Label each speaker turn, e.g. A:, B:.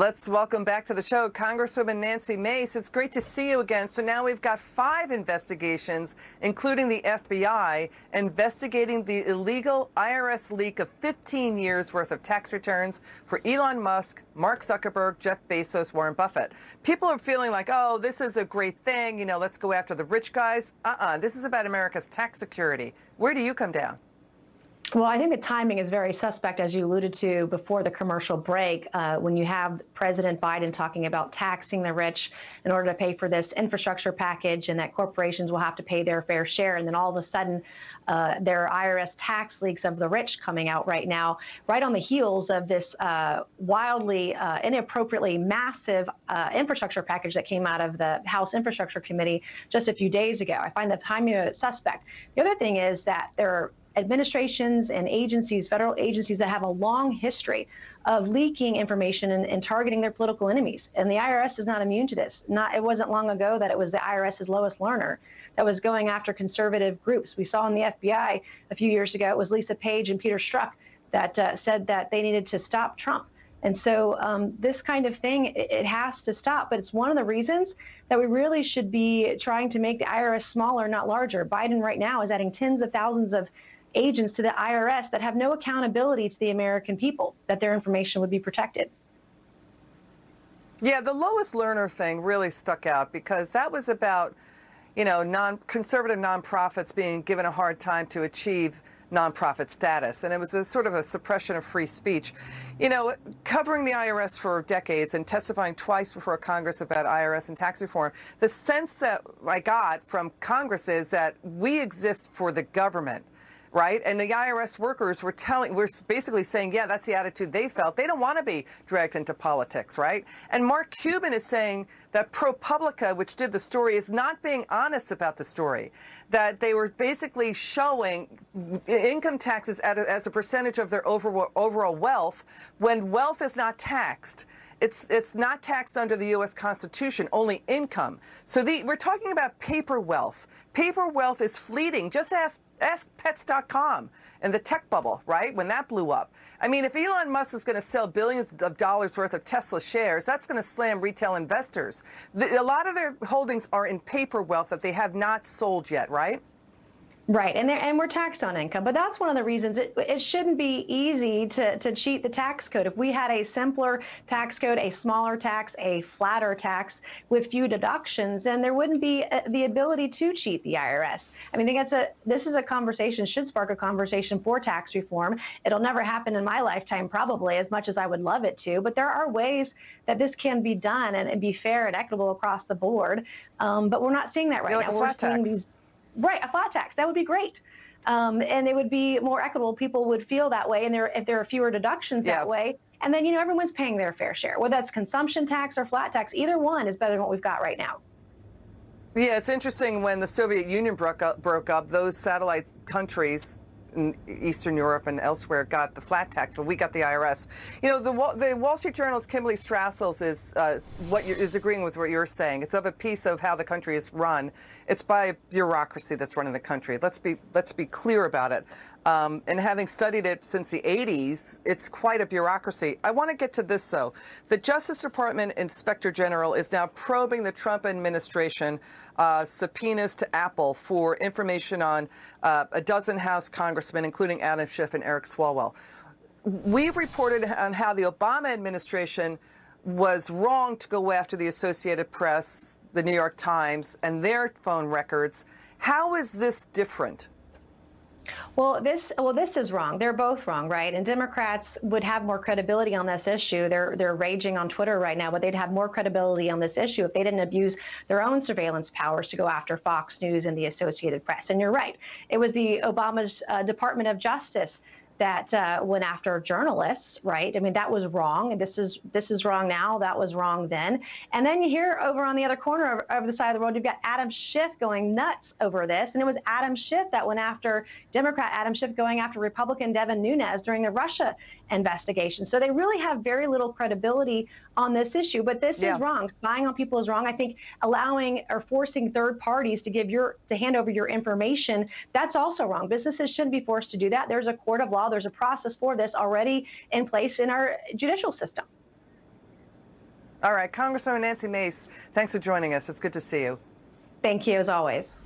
A: Let's welcome back to the show Congresswoman Nancy Mace. It's great to see you again. So now we've got 5 investigations, including the FBI, investigating the illegal IRS leak of 15 years worth of tax returns for Elon Musk, Mark Zuckerberg, Jeff Bezos, Warren Buffett. People are feeling like, oh, this is a great thing. You know, let's go after the rich guys. This is about America's tax security. Where do you come down?
B: Well, I think the timing is very suspect, as you alluded to before the commercial break, when you have President Biden talking about taxing the rich in order to pay for this infrastructure package and that corporations will have to pay their fair share. And then all of a sudden, there are IRS tax leaks of the rich coming out right now, right on the heels of this wildly, inappropriately massive infrastructure package that came out of the House Infrastructure Committee just a few days ago. I find the timing suspect. The other thing is that there are administrations and agencies, federal agencies, that have a long history of leaking information and targeting their political enemies. And the IRS is not immune to this. It wasn't long ago that it was the IRS's lowest learner that was going after conservative groups. We saw in the FBI a few years ago, it was Lisa Page and Peter Strzok that said that they needed to stop Trump. And so this kind of thing, it has to stop. But it's one of the reasons that we really should be trying to make the IRS smaller, not larger. Biden right now is adding tens of thousands of agents to the IRS that have no accountability to the American people, that their information would be protected.
A: Yeah, the lowest learner thing really stuck out because that was about, you know, conservative nonprofits being given a hard time to achieve nonprofit status. And it was a sort of a suppression of free speech. You know, covering the IRS for decades and testifying twice before Congress about IRS and tax reform, the sense that I got from Congress is that we exist for the government. Right? And the IRS workers were basically saying, yeah, that's the attitude they felt. They don't want to be dragged into politics, right? And Mark Cuban is saying that ProPublica, which did the story, is not being honest about the story, that they were basically showing income taxes as a percentage of their overall wealth when wealth is not taxed. It's not taxed under the U.S. Constitution, only income. So we're talking about paper wealth. Paper wealth is fleeting. Just ask pets.com and the tech bubble, right, when that blew up. I mean, if Elon Musk is going to sell billions of dollars worth of Tesla shares, that's going to slam retail investors. A lot of their holdings are in paper wealth that they have not sold yet, right?
B: Right, and we're taxed on income, but that's one of the reasons it shouldn't be easy to cheat the tax code. If we had a simpler tax code, a smaller tax, a flatter tax with few deductions, then there wouldn't be the ability to cheat the IRS. I mean, I think this is a conversation, should spark a conversation for tax reform. It'll never happen in my lifetime, probably, as much as I would love it to, but there are ways that this can be done and be fair and equitable across the board. But we're not seeing that right now.
A: We're seeing
B: these. Right, a flat tax. That would be great. And it would be more equitable. People would feel that way. And if there are fewer deductions that way, and then, you know, everyone's paying their fair share, whether that's consumption tax or flat tax, either one is better than what we've got right now.
A: Yeah, it's interesting when the Soviet Union broke up, those satellite countries in Eastern Europe and elsewhere got the flat tax, but we got the IRS. You know, the Wall Street Journal's Kimberly Strassels is agreeing with what you're saying. It's of a piece of how the country is run. It's by a bureaucracy that's running the country. Let's be clear about it. And having studied it since the 80s, it's quite a bureaucracy. I want to get to this, though. The Justice Department Inspector General is now probing the Trump administration subpoenas to Apple for information on a dozen House congressmen, including Adam Schiff and Eric Swalwell. We've reported on how the Obama administration was wrong to go after the Associated Press, the New York Times, and their phone records. How is this different?
B: Well, this is wrong. They're both wrong, right? And Democrats would have more credibility on this issue. They're raging on Twitter right now, but they'd have more credibility on this issue if they didn't abuse their own surveillance powers to go after Fox News and the Associated Press. And you're right. It was the Obama's Department of Justice that went after journalists, right? I mean, that was wrong. And this is wrong now. That was wrong then. And then you hear over on the other corner, over the side of the road, you've got Adam Schiff going nuts over this. And it was Adam Schiff that went after, Democrat Adam Schiff going after Republican Devin Nunes during the Russia investigation. So they really have very little credibility on this issue. But this is wrong. Spying on people is wrong. I think allowing or forcing third parties to hand over your information, that's also wrong. Businesses shouldn't be forced to do that. There's a court of law. There's a process for this already in place in our judicial system.
A: All right, Congresswoman Nancy Mace, thanks for joining us. It's good to see you.
B: Thank you, as always.